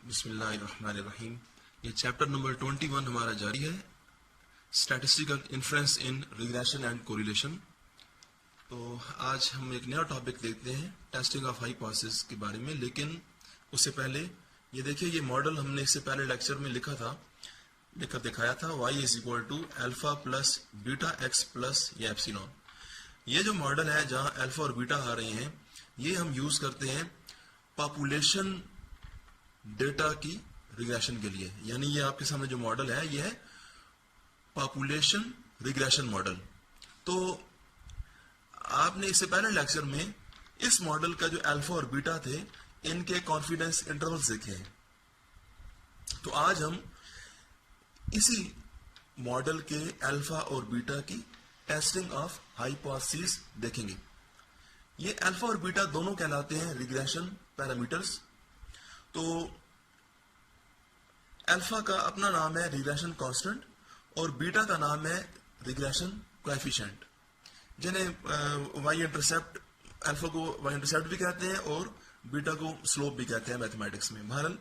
बिस्मिल्लाहिर्रहमानिर्रहीम। ये chapter number 21 हमारा जारी है, statistical inference in regression and correlation. तो आज हम एक नया टॉपिक देखते हैं, टेस्टिंग ऑफ हाइपोथेसिस के बारे में। लेकिन उससे पहले ये देखिए, ये मॉडल हमने इससे पहले लेक्चर में लिखकर दिखाया था, y is equal to alpha plus beta x plus ये एप्सिलॉन। ये जो मॉडल है जहाँ अल्फा और बीटा आ रहे हैं, ये हम यूज करते हैं पॉपुलेशन डेटा की रिग्रेशन के लिए। यानी ये आपके सामने जो मॉडल है, ये है पॉपुलेशन रिग्रेशन मॉडल। तो आपने इससे पहले लेक्चर में इस मॉडल का जो अल्फा और बीटा थे, इनके कॉन्फिडेंस इंटरवल्स देखे हैं। तो आज हम इसी मॉडल के अल्फा और बीटा की टेस्टिंग ऑफ हाइपोथेसिस देखेंगे। ये अल्फा और बीटा दोनों कहलाते हैं रिग्रेशन पैरामीटर्स। तो अल्फा का अपना नाम है रिग्रेशन कांस्टेंट और बीटा का नाम है रिग्रेशन कोएफिशिएंट, जिन्हें वाई इंटरसेप्ट, अल्फा को वाई इंटरसेप्ट भी कहते हैं और बीटा को स्लोप भी कहते हैं मैथमेटिक्स में। बहरहाल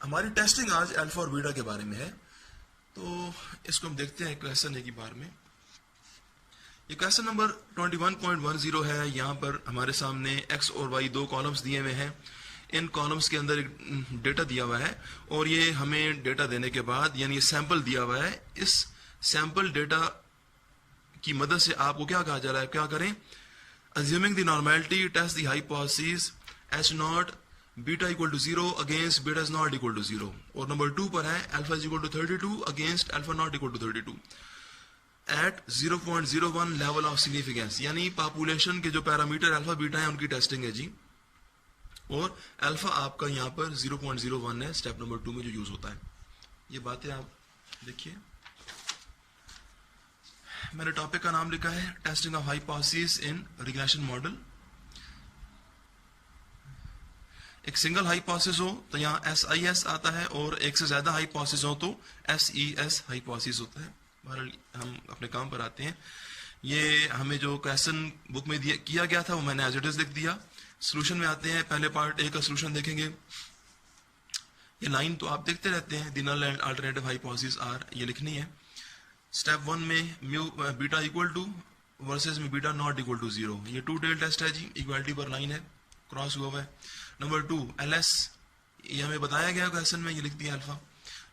हमारी टेस्टिंग आज अल्फा और बीटा के बारे में है। तो इसको हम देखते हैं क्वेश्चन एक ही बार में। ये क्वेश्चन नंबर 21.10 है। यहाँ पर हमारे सामने एक्स और वाई दो कॉलम्स दिए हुए हैं। इन कॉलम्स के अंदर एक डेटा दिया हुआ है और ये हमें डेटा देने के बाद, यानी ये सैंपल दिया हुआ है, इस सैंपल डेटा की मदद से आपको क्या कहा जा रहा है, क्या करें, assuming the normality test the hypothesis H naught beta equal to 0 against beta is not equal to 0। और नंबर 2 पर है alpha is equal to 32 against alpha not equal to 32 at 0.01 level of significance. यानी population के जो parameter alpha beta है उनकी testing है जी। और अल्फा आपका यहाँ पर 0.01 है, स्टेप नंबर 2 में जो यूज होता है। ये बातें आप देखिए, मैंने टॉपिक का नाम लिखा है testing of hypothesis in regression model. एक सिंगल हाइपोथेसिस हो तो यहाँ SIS आता है और एक से ज्यादा हाइपोथेसिस हो तो SES हाइपोथेसिस होता है। बहरहाल हम अपने काम पर आते हैं। ये हमें जो क्वेश्चन बुक में किया गया था वो मैंने एज इट इज लिख दिया। सोल्यूशन में आते हैं। पहले पार्ट ए का सोल्यूशन देखेंगे। ये लाइन तो आप देखते रहते हैं, the null and alternative hypothesis are, ये लिखनी है। स्टेप 1 में mu beta equal to versus में बीटा नॉट इक्वल टू 0। ये 2 टेल टेस्ट है जी, इक्वालिटी पर लाइन है, क्रॉस हुआ है। नंबर 2 LS, ये हमें बताया गया क्वेश्चन में, ये लिख दिया अल्फा।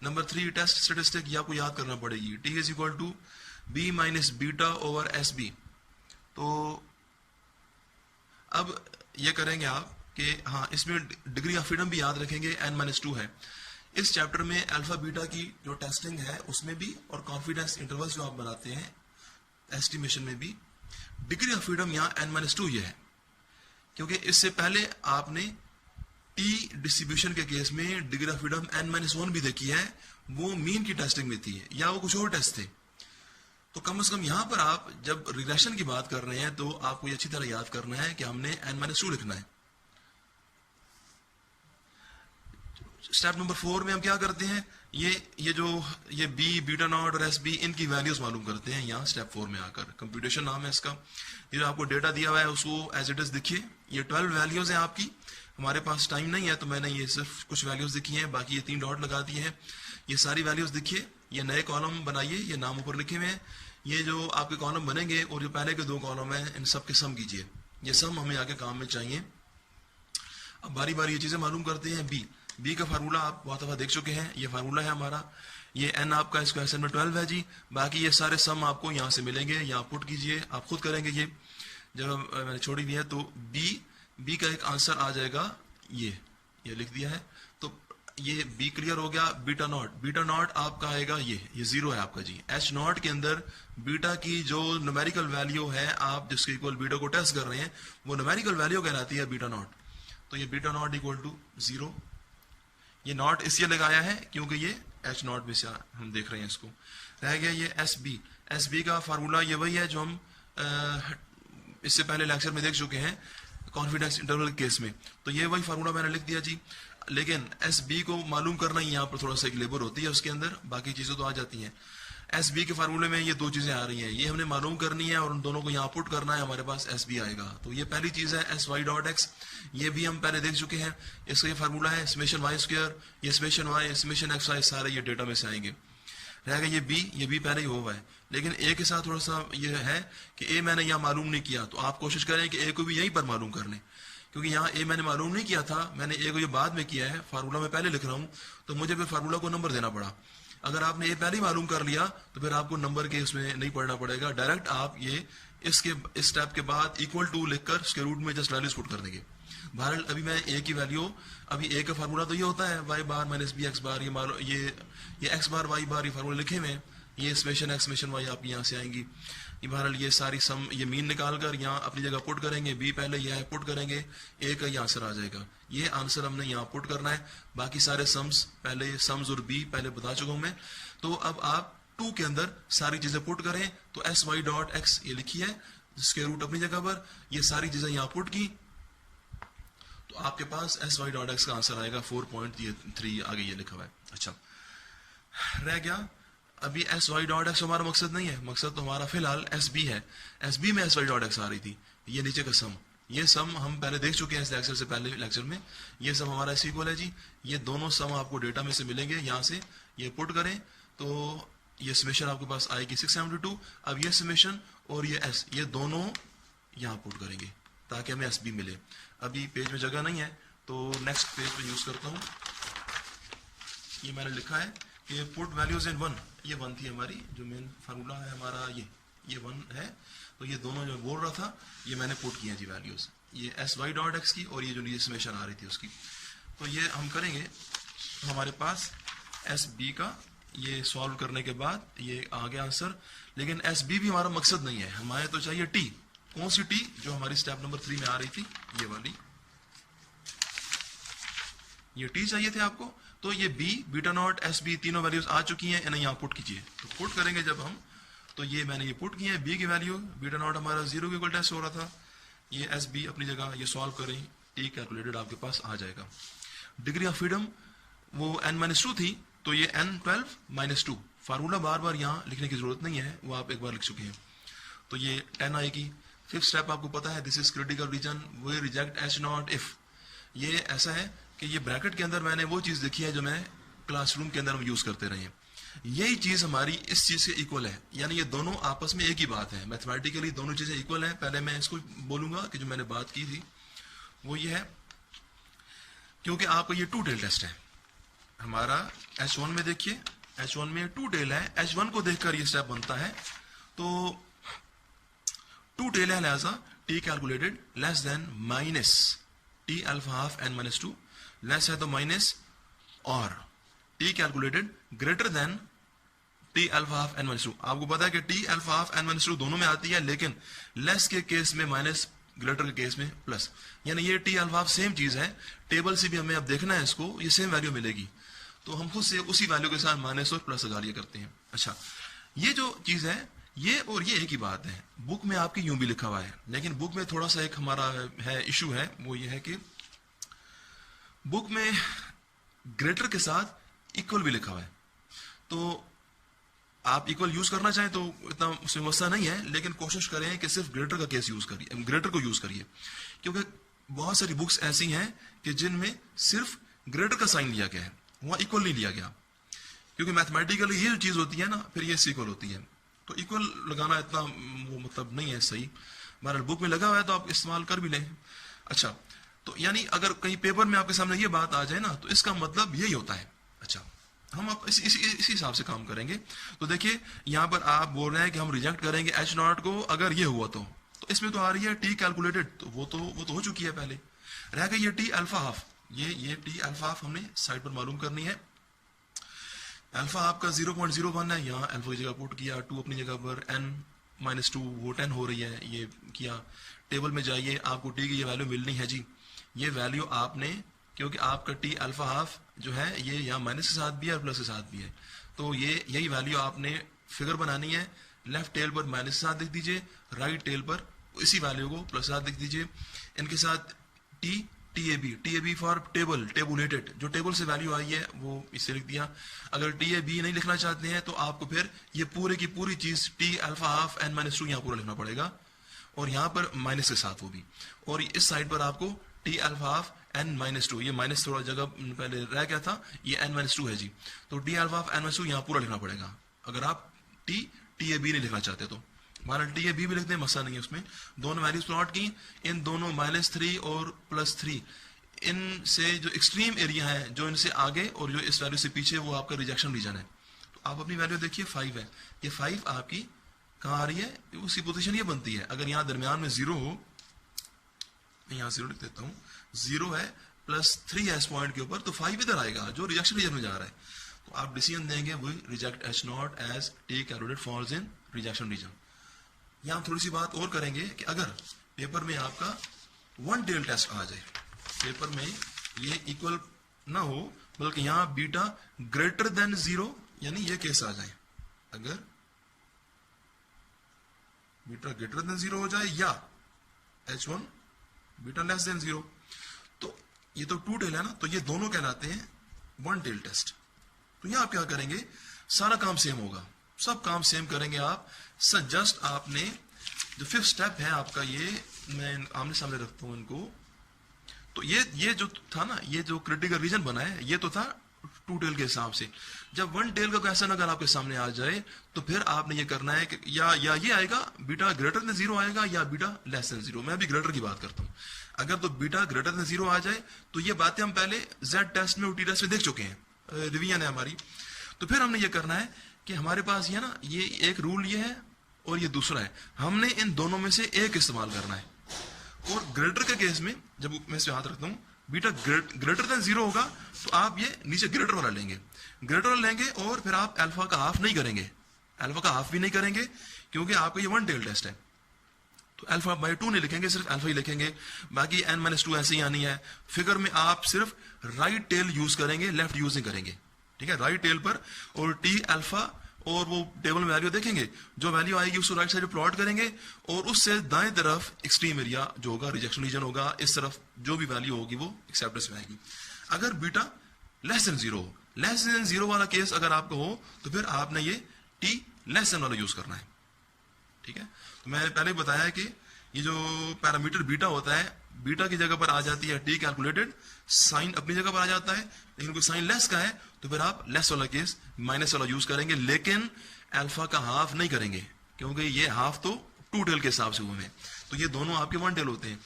नंबर 3 टेस्ट स्टेटिस्टिक, ये आपको याद करना पड़ेगी, T is equal to B minus beta over SB। तो अब ये करेंगे आप कि हाँ, इसमें डिग्री ऑफ फ्रीडम भी याद रखेंगे, N-2 है। इस चैप्टर में अल्फा बीटा की जो टेस्टिंग है उसमें भी, और कॉन्फिडेंस इंटरवल्स जो आप बनाते हैं एस्टिमेशन में भी, डिग्री ऑफ फ्रीडम यहाँ N-2 ये है। क्योंकि इससे पहले आपने टी डिस्ट्रीब्यूशन के केस में डिग्री ऑफ फ्रीडम N-1 भी देखी है, वो मीन की टेस्टिंग में थी या वो कुछ और टेस्ट थे। तो कम से कम यहाँ पर आप जब रिग्रेशन की बात कर रहे हैं तो आपको ये अच्छी तरह याद करना है कि हमने N-2 लिखना है। स्टेप नंबर 4 में हम क्या करते हैं, ये B, बीटा नॉट और SB, इनकी वैल्यूज मालूम करते हैं यहाँ स्टेप 4 में आकर। कंप्यूटेशन नाम है इसका। ये जो आपको डेटा दिया हुआ है उसको एज इट इज लिखिए। ये 12 वैल्यूज हैं आपकी। हमारे पास टाइम नहीं है तो मैंने ये सिर्फ कुछ वैल्यूज लिखी हैं, बाकी ये 3 डॉट लगा दिए हैं। ये सारी वैल्यूज लिखिए। ये नए कॉलम बनाइए, ये नाम ऊपर लिखे हुए हैं। ये जो आपके कॉलम बनेंगे और जो पहले के 2 कॉलम हैं, इन सब के सम कीजिए। ये सम हमें आगे काम में चाहिए। अब बारी बारी ये चीजें मालूम करते हैं। बी का फार्मूला आप बहुत दफा देख चुके हैं, ये फार्मूला है हमारा। ये N आपका इस क्वेश्चन में 12 है जी। बाकी ये सारे सम आपको यहाँ से मिलेंगे, यहाँ पुट कीजिए, आप खुद करेंगे। ये जब मैंने छोड़ी दिया तो बी का एक आंसर आ जाएगा, ये लिख दिया है। तो ये बी क्लियर हो गया। बीटा नॉट आपका आएगा, ये 0 है आपका जी। H नॉट के अंदर बीटा की जो न्यूमेरिकल वैल्यू है, आप जिसके इक्वल बीटा को टेस्ट कर रहे हैं, वो न्यूमेरिकल वैल्यू कहलाती है बीटा नॉट। तो ये बीटा नॉट इक्वल टू 0। ये नॉट इसलिए लगाया है क्योंकि ये H नॉट में से हम देख रहे हैं इसको। रह गया ये SB का फार्मूला, ये वही है जो हम इससे पहले लेक्चर में देख चुके हैं कॉन्फिडेंस इंटरवल केस में। तो ये वही फार्मूला मैंने लिख दिया जी। लेकिन SB को मालूम करना ही यहाँ पर थोड़ा सा एक लेबर होती है उसके अंदर, बाकी चीजें तो आ जाती हैं। एस बी के फार्मूले में ये दो चीजें आ रही हैं, ये हमने मालूम करनी है और उन दोनों को यहाँ पुट करना है, हमारे पास एस बी आएगा। तो ये पहली चीज है एस वाई डॉट एक्स, ये भी हम पहले देख चुके हैं, इसका ये फार्मूला है समेशन वाई स्क्वायर, ये summation y summation x y सारे ये डेटा में से आएंगे। रहेगा ये बी पहले ही हुआ है, लेकिन ए के साथ थोड़ा सा ये है कि ए मैंने यहाँ मालूम नहीं किया, तो आप कोशिश करें कि ए को भी यहीं पर मालूम कर लें, क्योंकि यहाँ ए मैंने मालूम नहीं किया था, मैंने ए को ये बाद में किया है, फार्मूला मैं पहले लिख रहा हूँ, तो मुझे फिर फार्मूला को नंबर देना पड़ा। अगर आपने ए पहले ही मालूम कर लिया तो फिर आपको नंबर के उसमें नहीं पढ़ना पड़ेगा, डायरेक्ट आप ये इस स्टेप के बाद इक्वल टू लिखकर स्क्वायर रूट में जस्ट वैल्यूज पुट कर देंगे। बहरहाल अभी मैं ए की वैल्यू, अभी ए का फार्मूला तो ये होता है वाई बार माइनस बी एक्स बार, ये एक्स बार वाई बार ये फार्मूला लिखे हुए, ये समेशन एक्स समेशन वाई आपकी यहाँ से आएंगी। ये बहरहाल ये सारी सम ये मीन निकाल कर यहाँ अपनी जगह पुट करेंगे, बी पहले यहाँ पुट करेंगे, ए का ये आंसर आ जाएगा, ये आंसर हमने यहाँ पुट करना है। बाकी सारे सम्स पहले सम्स और बी पहले बता चुका हूं मैं। तो अब आप 2 के अंदर सारी चीजें पुट करें, तो एस वाई डॉट एक्स ये लिखी है, स्क्वायर रूट अपनी जगह पर, ये सारी चीजें यहाँ पुट की, तो आपके पास एस वाई डॉट एक्स का आंसर आएगा 4.3 आगे ये लिखा हुआ है। अच्छा रह गया अभी एस वाई डॉट एक्स हमारा मकसद नहीं है, मकसद तो हमारा फिलहाल एस बी है। एस बी में एस वाई डॉट एक्स आ रही थी, ये नीचे का सम, ये सम हम पहले देख चुके हैं इस लेक्चर से पहले लेक्चर में, ये सम हमारा एस इक्वल है जी। ये दोनों सम आपको डेटा में से मिलेंगे, यहाँ से ये पुट करें तो ये समेशन आपके पास आएगी 672। अब ये समेशन और ये एस ये दोनों यहाँ पुट करेंगे ताकि हमें एस बी मिले। अभी पेज में जगह नहीं है तो नेक्स्ट पेज पे यूज करता हूँ। ये मैंने लिखा है कि पुट वैल्यूज इन 1, ये 1 थी हमारी जो मेन फार्मूला है हमारा, ये 1 है, तो ये दोनों जो बोल रहा था ये मैंने पुट किया जी वैल्यूज, ये एस वाई डॉट एक्स की और ये जो नीचे समेशन आ रही थी उसकी। तो ये हम करेंगे, तो हमारे पास एस बी का ये सॉल्व करने के बाद ये आ गया आंसर, लेकिन एस बी भी हमारा मकसद नहीं है, हमारे तो चाहिए टी। कौन सी टी? जो हमारी स्टेप नंबर 3 में आ रही थी, ये वाली, ये टी चाहिए थे आपको। तो ये b beta naught s b तीनों वैल्यूज आ चुकी हैं, इन्हें यहाँ पुट कीजिए। तो पुट करेंगे जब हम, तो ये मैंने ये पुट किया है, बी की वैल्यू बीटा नॉट हमारा 0 के इक्वल टेस्ट हो रहा था, ये एस बी अपनी जगह, ये सॉल्व करें, टी कैलकुलेटेड आपके पास आ जाएगा। डिग्री ऑफ फ्रीडम वो n-2 थी, तो ये n12 - 2, फार्मूला बार बार यहाँ लिखने की जरूरत नहीं है, वो आप एक बार लिख चुके हैं। तो ये 10 आएगी। 5th स्टेप आपको पता है, this is critical region, we reject H naught if. ये ऐसा है कि ये ब्रैकेट के अंदर मैंने वो चीज लिखी है जो मैं क्लासरूम के अंदर हम यूज करते रहे हैं, यही चीज हमारी इस चीज से इक्वल है, यानी ये दोनों आपस में एक ही बात है, मैथमेटिकली दोनों चीजें इक्वल हैं। पहले मैं इसको बोलूंगा कि जो मैंने बात की थी वो ये है, क्योंकि आपका ये 2 टेल टेस्ट है हमारा। H1 में देखिए, H1 में 2 टेल है, H1 को देखकर ये स्टेप बनता है, तो 2 टेल है, लिहाजा T calculated less than minus T alpha half n-2, less है तो माइनस, और T calculated greater than T alpha half n-2। आपको पता है कि टी अल्फा हाफ n-2 दोनों में आती है, लेकिन लेस के केस में माइनस, ग्रेटर के केस में प्लस, यानी ये टी अल्फा हाफ सेम चीज है। टेबल से भी हमें अब देखना है इसको, ये सेम वैल्यू मिलेगी, तो हम खुद से उसी वैल्यू के साथ माइनस और प्लस लगा लिया करते हैं। अच्छा, ये जो चीज है ये और ये एक ही बात है, बुक में आपकी यूं भी लिखा हुआ है, लेकिन बुक में थोड़ा सा एक हमारा है इशू है, वो ये है कि बुक में ग्रेटर के साथ इक्वल भी लिखा हुआ है। तो आप इक्वल यूज करना चाहें तो इतना उसमें मसला नहीं है, लेकिन कोशिश करें कि सिर्फ ग्रेटर का केस यूज करिए, ग्रेटर को यूज करिए, क्योंकि बहुत सारी बुक्स ऐसी हैं कि जिनमें सिर्फ ग्रेटर का साइन लिया गया है, वहां इक्वल नहीं लिया गया, क्योंकि मैथमेटिकली ये जो चीज होती है ना, फिर ये इक्वल होती है, तो इक्वल लगाना इतना वो मतलब नहीं है सही। बहरहाल बुक में लगा हुआ है तो आप इस्तेमाल कर भी लें। अच्छा, तो यानी अगर कहीं पेपर में आपके सामने ये बात आ जाए ना, तो इसका मतलब यही होता है। अच्छा, हम अब इसी हिसाब से काम करेंगे। तो देखिए यहाँ पर आप बोल रहे हैं कि हम रिजेक्ट करेंगे एच नॉट को अगर ये हुआ, तो इसमें तो आ रही है टी कैलकुलेटेड, तो वो तो हो चुकी है पहले। रह गई ये टी अल्फा हाफ, ये टी अल्फा हाफ हमने साइड पर मालूम करनी है। अल्फा आपका 0.01 है, यहाँ अल्फा की जगह पुट किया, 2 अपनी जगह पर, n-2 वो 10 हो रही है, ये किया। टेबल में जाइए, आपको टी की ये वैल्यू मिलनी है जी, ये वैल्यू आपने, क्योंकि आपका टी अल्फा हाफ जो है ये यहाँ माइनस के साथ भी है और प्लस के साथ भी है, तो ये यही वैल्यू आपने फिगर बनानी है। लेफ्ट टेल पर माइनस के साथ लिख दीजिए, राइट टेल पर इसी वैल्यू को प्लस के साथ लिख दीजिए, इनके साथ t t a b for table, tabulated, जो टेबल से वैल्यू आई है वो इसे लिख दिया। अगर टी ए बी नहीं लिखना चाहते हैं तो आपको फिर ये पूरे की पूरी चीज T alpha half N minus two यहाँ पूरा लिखना पड़ेगा, और यहाँ पर माइनस के साथ वो भी, और इस साइड पर आपको T alpha half N minus two, ये माइनस थोड़ा जगह पहले रह गया था, ये एन माइनस टू है जी, तो T alpha half N minus two यहाँ पूरा लिखना पड़ेगा अगर आप टी ए बी नहीं लिखना चाहते तो। हमारा टी ए बी भी लिखते हैं, मसला नहीं है उसमें। दोनों वैल्यूज प्लॉट की, इन दोनों -3 और +3 इनसे जो एक्सट्रीम एरिया है, जो इनसे आगे और जो इस वैल्यू से पीछे, वो आपका रिजेक्शन रीजन है। तो आप अपनी वैल्यू देखिए 5 है, ये 5 आपकी कहाँ आ रही है, उसी पोजीशन ये बनती है। अगर यहाँ दरमियान में 0 हो, मैं यहाँ 0 लिख देता हूँ, 0 है +3 है इस पॉइंट के ऊपर, तो 5 इधर आएगा जो रिजेक्शन रीजन में जा रहा है। तो आप डिसीजन देंगे we reject H0 as t calculated falls in rejection region. यहाँ थोड़ी सी बात और करेंगे कि अगर पेपर में आपका वन टेल टेस्ट आ जाए, पेपर में ये इक्वल ना हो बल्कि यहाँ बीटा ग्रेटर देन 0, यानी ये केस आ जाए, अगर बीटा ग्रेटर देन 0 हो जाए या H1 बीटा लेस देन 0, तो ये तो टू टेल है ना, तो ये दोनों कहलाते हैं वन टेल टेस्ट। तो यहां आप क्या करेंगे, सारा काम सेम होगा, सब काम सेम करेंगे आप। जस्ट आपने जो 5th स्टेप है आपका, ये मैं आमने सामने रखता हूं इनको, तो ये जो था ना, ये जो क्रिटिकल रीजन बना है, ये तो था टू टेल के हिसाब से। जब वन टेल का क्वेश्चन अगर आपके सामने आ जाए तो फिर आपने ये करना है कि या ये आएगा बीटा ग्रेटर देन 0 आएगा या बीटा लेस देन 0। मैं अभी ग्रेटर की बात करता हूं। अगर तो बीटा ग्रेटर देन 0 आ जाए तो ये बातें हम पहले जेड टेस्ट में और टी टेस्ट में देख चुके हैं, रिवीजन है हमारी। तो फिर हमने ये करना है कि हमारे पास ये ना, ये एक रूल ये है और ये दूसरा है, हमने इन दोनों में से एक इस्तेमाल करना है। और ग्रेटर के केस में जब मैं इसे हाथ रखता हूं, बीटा ग्रेटर देन 0 होगा तो आप ये नीचे ग्रेटर वाला लेंगे, ग्रेटर वाला लेंगे, और फिर आप अल्फा का हाफ नहीं करेंगे, अल्फा का हाफ भी नहीं करेंगे क्योंकि आपका ये वन टेल टेस्ट है। तो अल्फा बाय 2 नहीं लिखेंगे, सिर्फ अल्फा ही लिखेंगे, बाकी n-2 ऐसे ही आनी है। फिगर में आप सिर्फ राइट टेल यूज करेंगे, लेफ्ट यूज नहीं करेंगे, ठीक है, राइट टेल पर। और टी अल्फा और वो टेबल में वैल्यू देखेंगे, जो वैल्यू आएगी उसको राइट साइड पे प्लॉट करेंगे, और उससे दाएं तरफ एक्सट्रीम एरिया जो होगा, रिजेक्शन रीजन होगा, इस तरफ जो भी वैल्यू होगी वो एक्सेप्टेंस में आएगी। अगर बीटा लेस देन 0 हो, लेस देन 0 वाला केस अगर आपको हो, तो फिर आपने ये टी लेस देन वाला यूज करना है, ठीक है। तो मैंने पहले बताया कि ये जो पैरामीटर बीटा होता है, बीटा की जगह पर आ जाती है टी कैलकुलेटेड, साइन अपनी जगह पर आ जाता है, लेकिन कोई साइन लेस का है तो फिर आप लेस वाला केस माइनस वाला यूज करेंगे, लेकिन अल्फा का हाफ नहीं करेंगे क्योंकि ये हाफ तो टू टेल के हिसाब से हुए हैं, तो ये दोनों आपके वन टेल होते हैं।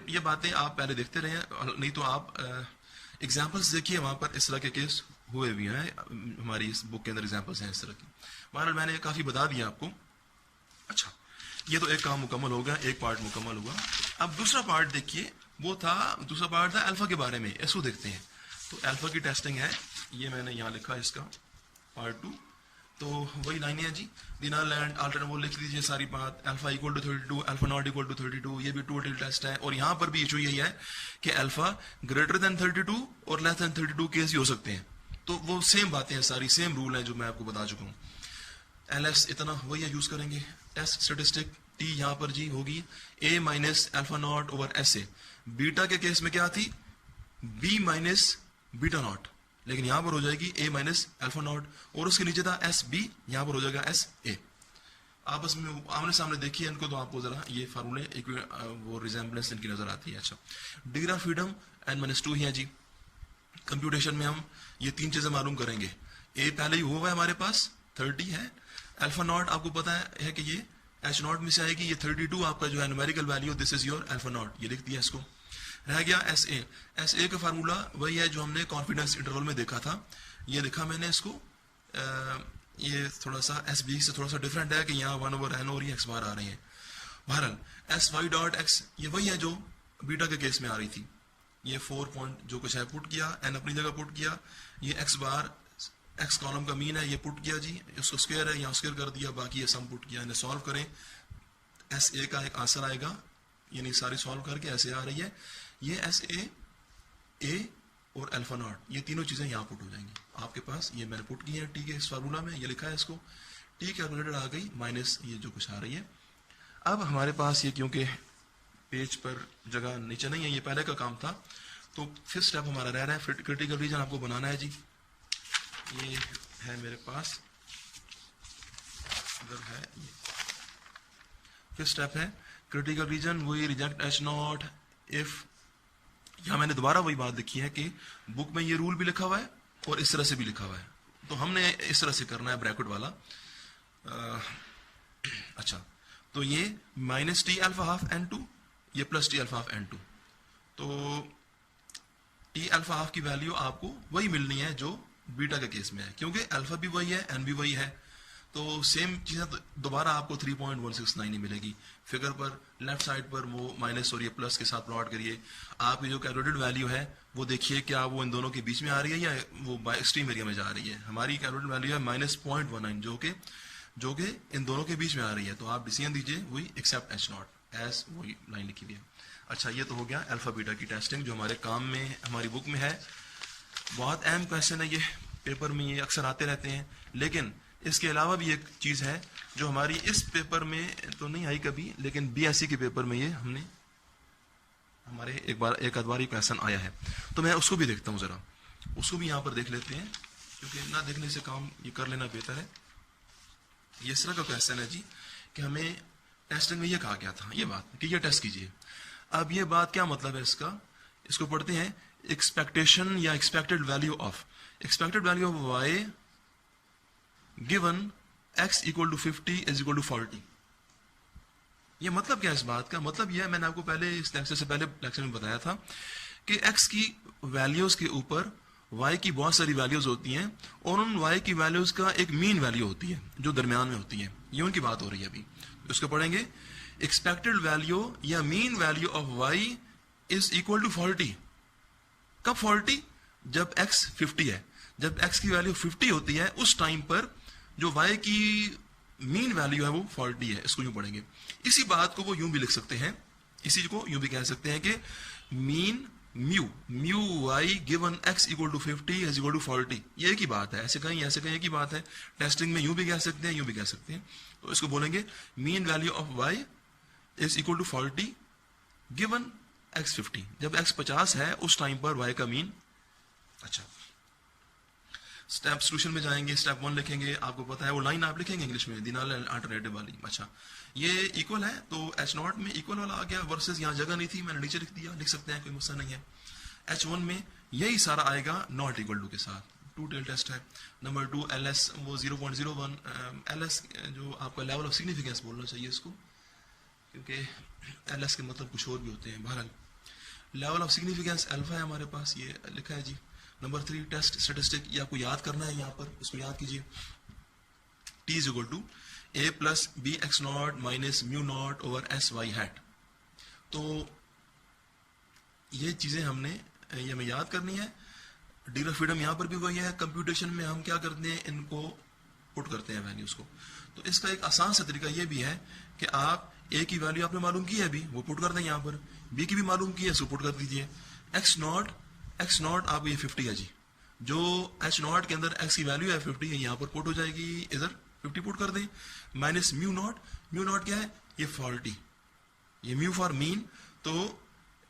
ये बातें आप पहले देखते रहे, नहीं तो आप एग्जाम्पल्स देखिए, वहां पर इस तरह के केस हुए भी हैं, हमारी इस बुक के अंदर एग्जाम्पल्स हैं इस तरह की। बहरहाल मैंने काफी बता दिया आपको। अच्छा, ये तो एक काम मुकम्मल हो गया, एक पार्ट मुकम्मल हुआ। अब दूसरा पार्ट देखिए, वो था, दूसरा पार्ट था अल्फा के बारे में, इसको देखते हैं। तो अल्फा की टेस्टिंग है, ये मैंने यहाँ लिखा है इसका पार्ट 2, तो वही लाइनें हैं जी, दिनल एंड अल्टरनेट वो लिख दीजिए सारी बात, alpha equal to 32, alpha not equal to 32, ये भी टू टेल टेस्ट है। और यहाँ पर भी इशू यही है कि अल्फा ग्रेटर देन 32 और लेस देन 32 केस ही हो सकते हैं, तो वो सेम बातें हैं, सारी सेम रूल हैं जो मैं आपको बता चुका हूँ। एलएस इतना वही यूज करेंगे। टेस्ट स्टेटिस्टिक टी यहाँ पर जी होगी a minus alpha not over S A. Beta के केस में क्या थी, b माइनस बीटा नॉट, लेकिन यहां पर हो जाएगी a माइनस अल्फा नॉट, और उसके नीचे था एस बी, यहां पर हो जाएगा एस ए। आपस में आमने सामने देखिए इनको, तो आपको जरा ये फार्मूले एक वो रिजेम्बलेंस इनकी नजर आती है। अच्छा, डिग्री ऑफ फ्रीडम n-2 ही है जी। कंप्यूटेशन में हम ये तीन चीजें मालूम करेंगे। a पहले ही हुआ है हमारे पास 30 है, अल्फा नॉट आपको पता है कि ये एच नॉट में से आएगी, ये 32 आपका जो है numerical value, this is your alpha not, ये लिख दिया इसको। रह गया एस ए। एस ए का फार्मूला वही है जो हमने कॉन्फिडेंस इंटरवल में देखा था, ये लिखा मैंने इसको। ये थोड़ा सा एस बी से थोड़ा सा डिफरेंट है कि यहाँ 1/n और ये एक्स बार आ रही है। बहरहाल एस वाई डॉट एक्स ये वही है जो बीटा के केस में आ रही थी, ये 4 पॉइंट जो कुछ है पुट किया, एन अपनी जगह पुट किया, ये एक्स बार एक्स कॉलम का मीन है ये पुट किया जी, उसको स्क्वायर है यहाँ स्क्वायर कर दिया, बाकी ये सम पुट किया, इन्हें सॉल्व करें, एस ए का एक आंसर आएगा, यानी सारी सॉल्व करके ऐसे आ रही है, ये एस ए और अल्फा नॉट, ये तीनों चीजें यहाँ पुट हो जाएंगी आपके पास। ये मैंने पुट की है टी के इस फार्मूला में, ये लिखा है इसको, टी कैलकुलेटेड आ गई माइनस ये जो कुछ आ रही है। अब हमारे पास ये क्योंकि पेज पर जगह नीचे नहीं है, ये पहले का काम था। तो फिफ्थ स्टेप हमारा रह रहा है, क्रिटिकल रीजन आपको बनाना है जी। ये है मेरे पास, इधर है ये फिफ्थ स्टेप है क्रिटिकल रीजन। वही रिजेक्ट एच नॉट इफ, यहाँ मैंने दोबारा वही बात लिखी है कि बुक में ये रूल भी लिखा हुआ है और इस तरह से भी लिखा हुआ है, तो हमने इस तरह से करना है ब्रैकेट वाला। अच्छा, तो ये minus T alpha half N two, ये plus T alpha half N two. तो टी अल्फा हाफ की वैल्यू आपको वही मिलनी है जो बीटा के केस में है, क्योंकि अल्फा भी वही है, एन भी वही है, तो सेम चीज़ें दोबारा आपको 3.169 ही मिलेगी। फिगर पर लेफ्ट साइड पर वो माइनस और ये प्लस के साथ प्लॉट करिए। आपकी जो कैलकुलेटेड वैल्यू है वो देखिए क्या वो इन दोनों के बीच में आ रही है या वो एक्सट्रीम एरिया में जा रही है। हमारी कैलकुलेटेड वैल्यू है माइनस 0.19 जो कि इन दोनों के बीच में आ रही है। तो आप डिसीजन दीजिए वही एक्सेप्ट एच नॉट, एस वही लाइन लिखी हुई है। अच्छा, ये तो हो गया अल्फा बीटा की टेस्टिंग जो हमारे काम में हमारी बुक में है। बहुत अहम क्वेश्चन है ये, पेपर में ये अक्सर आते रहते हैं। लेकिन इसके अलावा भी एक चीज़ है जो हमारी इस पेपर में तो नहीं आई कभी, लेकिन बीएससी के पेपर में ये हमारे एक आध बार क्वेश्चन आया है। तो मैं उसको भी देखता हूँ, ज़रा उसको भी यहाँ पर देख लेते हैं, क्योंकि ना देखने से काम ये कर लेना बेहतर है। ये इस तरह का क्वेश्चन है जी कि हमें टेस्टिंग में ये कहा गया था, ये बात कि ये टेस्ट कीजिए। अब ये बात क्या मतलब है इसका, इसको पढ़ते हैं। एक्सपेक्टेशन या expected value of y given x equal to 50 is equal to 40। ये मतलब क्या है इस बात का? मतलब यह मैंने आपको पहले इस लेक्चर से पहले लेक्चर में बताया था कि x की वैल्यूज के ऊपर y की बहुत सारी वैल्यूज होती हैं और उन y की वैल्यूज का एक मीन वैल्यू होती है जो दरमियान में होती है। ये उनकी बात हो रही है अभी, उसको पढ़ेंगे। एक्सपेक्टेड वैल्यू या mean value of y is equal to 40। कब 40? जब x 50 है। जब x की वैल्यू 50 होती है उस टाइम पर जो y की मीन वैल्यू है वो 40 है। इसको यूं पढ़ेंगे। इसी बात को वो यूं भी लिख सकते हैं, इसी को यूं भी कह सकते हैं कि mean mu y given x equal to 50 is equal to 40। ये एक ही बात है, ऐसे कहीं एक ही बात है। टेस्टिंग में यूं भी कह सकते हैं, यूं भी कह सकते हैं। तो इसको बोलेंगे mean value of y is equal to 40 given x 50। जब x 50 है उस टाइम पर y का मीन। अच्छा, स्टेप सोल्यूशन में जाएंगे। स्टेप 1 लिखेंगे, आपको पता है वो लाइन आप लिखेंगे इंग्लिश में, दिनाल अल्टरनेटिव वाली। अच्छा, ये इक्वल है तो एच नॉट में इक्वल वाला आ गया, वर्सेस यहाँ जगह नहीं थी, मैंने नीचे लिख दिया, लिख सकते हैं, कोई मसला नहीं है। H1 में यही सारा आएगा नॉट इक्वल टू के साथ। टू टेल टेस्ट है। नंबर 2 LS वो 0.01 LS जो आपका लेवल ऑफ सिग्निफिकेंस बोलना चाहिए इसको, क्योंकि LS के मतलब कुछ और भी होते हैं। बहरहाल लेवल ऑफ सिग्निफिकेंस अल्फा है हमारे पास, ये लिखा है जी। नंबर 3 टेस्ट स्टेटिस्टिक, ये आपको याद करना है, यहाँ पर इसको याद कीजिए। T is equal to a plus b x naught minus mu naught over s y hat. तो ये चीजें ये हमें याद करनी है। डिग्री ऑफ फ्रीडम यहाँ पर भी वही है। कंप्यूटेशन में हम क्या करते हैं, इनको पुट करते हैं वैल्यूज को। तो इसका एक आसान सा तरीका ये भी है कि आप a की वैल्यू आपने मालूम की है अभी, वो पुट कर दें यहाँ पर। b की भी मालूम की है, इसको पुट कर दीजिए। एक्स नॉट आपको ये 50 है जी, जो एच नॉट के अंदर x की वैल्यू है 50 है, यहाँ पर पुट हो जाएगी, इधर 50 पुट कर दें। माइनस म्यू नॉट क्या है, ये 40, ये म्यू फॉर मीन। तो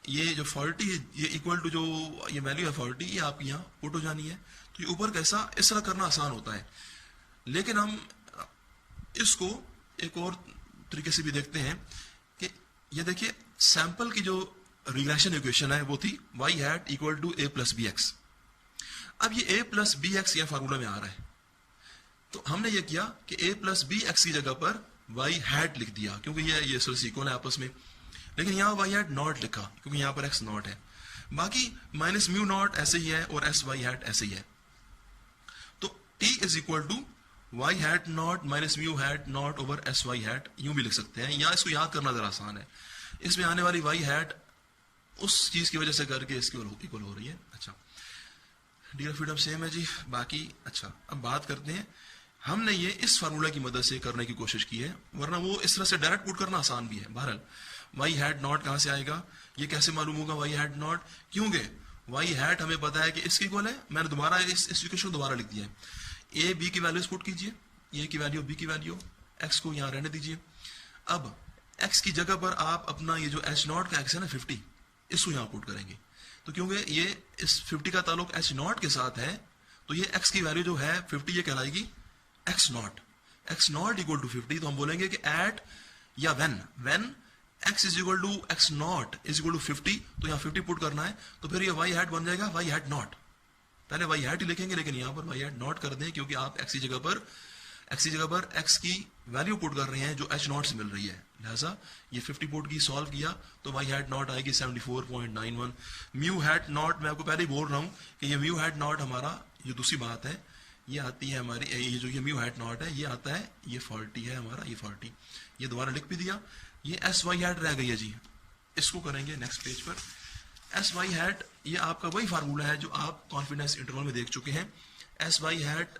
ये जो 40 है ये इक्वल टू जो ये वैल्यू है 40, ये आपकी यहाँ पुट हो जानी है। तो ये ऊपर कैसा इस तरह करना आसान होता है, लेकिन हम इसको एक और तरीके से भी देखते हैं कि ये देखिए सैंपल की जो रिग्रेशन इक्वेशन है वो थी y hat equal to a plus b x. अब ये a प्लस बी एक्स यह फार्मूला में आ रहा है, तो हमने ये किया कि a प्लस बी एक्स की जगह पर y हैट लिख दिया, क्योंकि ये इक्वल है आपस में। लेकिन यहाँ y हैट नॉट लिखा क्योंकि यहाँ पर x नॉट है। बाकी माइनस म्यू नॉट ऐसे ही है और एस वाई हैट ऐसे ही है। तो t is equal to y hat naught minus mu hat naught over s y hat, यूं भी लिख सकते हैं। यहाँ इसको याद करना जरा आसान है। इसमें आने वाली y हैट उस चीज की वजह से करके इसकी इक्वल हो रही है। अच्छा, डिग्री ऑफ फ्रीडम सेम है जी बाकी। अच्छा, अब बात करते हैं, हमने ये इस फार्मूला की मदद से करने की कोशिश की है, वरना वो इस तरह से डायरेक्ट पुट करना आसान भी है। बहरहाल y हैट नॉट कहां से आएगा, ये कैसे मालूम होगा y हैट नॉट, क्योंकि y हैट हमें पता है कि इसकी इक्वल है। मैंने दोबारा इस इक्वेशन को दोबारा लिख दिया है। a b की वैल्यूज पुट कीजिए, a की वैल्यू b की वैल्यू, x को यहां रहने दीजिए। अब एक्स की जगह पर आप अपना ये जो एच नॉट का एक्स है ना 50, इसको यहाँ पुट करेंगे। तो क्योंकि ये इस 50 का ताल्लुक एच नॉट के साथ है, तो ये एक्स की वैल्यू जो है 50 ये कहलाएगी एक्स नॉट इक्वल टू 50। तो हम बोलेंगे कि एट या when x is equal to x naught is equal to 50, तो यहाँ 50 पुट करना है। तो फिर ये वाई हैट बन जाएगा वाई हैट नॉट। पहले वाई हैट ही लिखेंगे, लेकिन यहाँ पर वाई हैट नॉट कर दें, क्योंकि आप x की जगह पर x की वैल्यू पुट कर रहे हैं जो h नॉट से मिल रही है। लिहाजा ये 50 पुट की सॉल्व किया तो वाई हैट नॉट आएगी 74.91। म्यू हैट नॉट मैं आपको पहले ही बोल रहा हूँ कि ये म्यू हैट नॉट हमारा, ये दूसरी बात है, ये आती है हमारी, ये जो ये म्यू हैट नॉट है ये आता है, ये 40 है हमारा, ये 40, ये दोबारा लिख भी दिया। ये एस वाई हैट रह गई है जी, इसको करेंगे नेक्स्ट पेज पर। एस वाई हैट ये आपका वही फार्मूला है जो आप कॉन्फिडेंस इंटरवल में देख चुके हैं। एस वाई हैट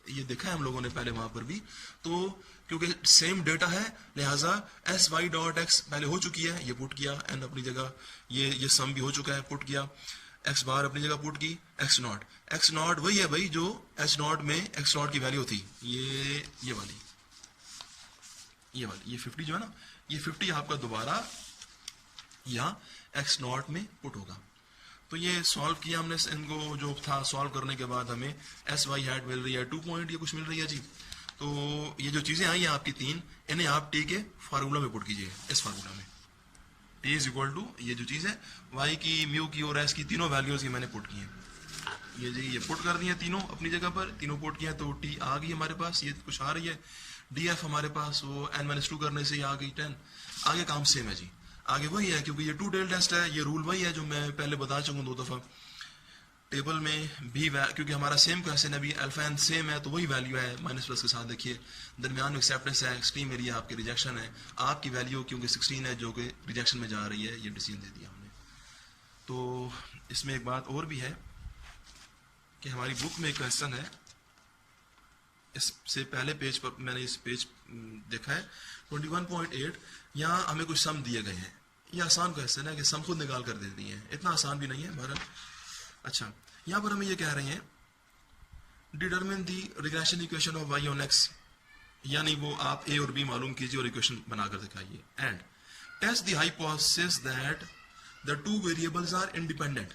ये देखा है हम लोगों ने पहले वहां पर भी, तो क्योंकि सेम डेटा है लिहाजा एस वाई डॉट एक्स पहले हो चुकी है, ये पुट किया, एन अपनी जगह, ये सम भी हो चुका है, पुट किया, एक्स बार अपनी जगह पुट की, एक्स नॉट वही है भाई जो एच नॉट में एक्स नॉट की वैल्यू थी, ये वाली ये 50 जो है ना, ये 50 आपका दोबारा यहाँ एक्स नॉट में पुट होगा। तो ये सॉल्व किया हमने, इनको जो था सॉल्व करने के बाद हमें एस वाई हैट मिल रही है 2 पॉइंट ये कुछ मिल रही है जी। तो ये जो चीजें आई हैं आपकी 3, इन्हें आप टी के फार्मूला में पुट कीजिए। इस फार्मूला में टी इज इक्वल टू ये जो चीज है वाई की, म्यू की और एस की तीनों वैल्यूज की मैंने पुट की हैं। ये जी ये पुट कर दी है तीनों अपनी जगह पर, तीनों पुट किए हैं तो टी आ गई हमारे पास, ये कुछ आ रही है। डी एफ हमारे पास वो n-2 करने से आ गई 10। आगे काम सेम है जी, आगे वही है, क्योंकि ये 2 डेल टेस्ट है, ये रूल वही है जो मैं पहले बता चुका हूँ 2 दफा। टेबल में भी क्योंकि हमारा सेम क्वेश्चन है, अभी अल्फा एन सेम है, तो वही वैल्यू है माइनस प्लस के साथ। देखिए दरमियान में एक्सेप्टेंस है, एक्सट्रीम एरिया आपकी रिजेक्शन है, आपकी वैल्यू क्योंकि 16 है जो कि रिजेक्शन में जा रही है, ये डिसीजन दे दिया हमने। तो इसमें एक बात और भी है कि हमारी बुक में एक क्वेश्चन है, इससे पहले पेज पर मैंने इस पेज देखा है 21.8, यहाँ हमें कुछ सम दिए गए हैं। ये आसान क्वेश्चन है कि सम खुद निकाल कर दे दी है, इतना आसान भी नहीं है बहरहाल। अच्छा, यहाँ पर हमें ये कह रहे हैं determine the regression equation of y on x, यानी वो आप ए और बी मालूम कीजिए और इक्वेशन बनाकर दिखाइए। And test the hypothesis that the 2 variables are independent.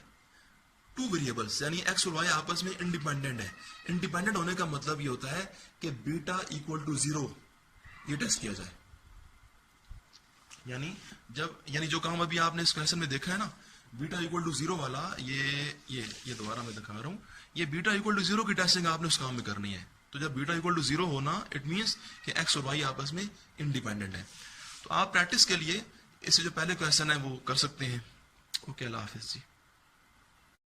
2 variables यानी एक्स और वाई आपस में इंडिपेंडेंट है। इंडिपेंडेंट होने का मतलब ये होता है कि बीटा इक्वल टू 0 ये टेस्ट किया जाए। यानी जो काम अभी आपने इस क्वेश्चन में देखा है ना, बीटा इक्वल टू 0 वाला, ये दोबारा मैं दिखा रहा हूं, ये बीटा इक्वल टू 0 की टेस्टिंग आपने उस काम में करनी है। तो जब बीटा इक्वल टू 0 होना, इट मींस कि एक्स और वाई आपस में इंडिपेंडेंट है। तो आप प्रैक्टिस के लिए इससे जो पहले क्वेश्चन है वो कर सकते हैं। ओके, अल्लाह हाफिज जी।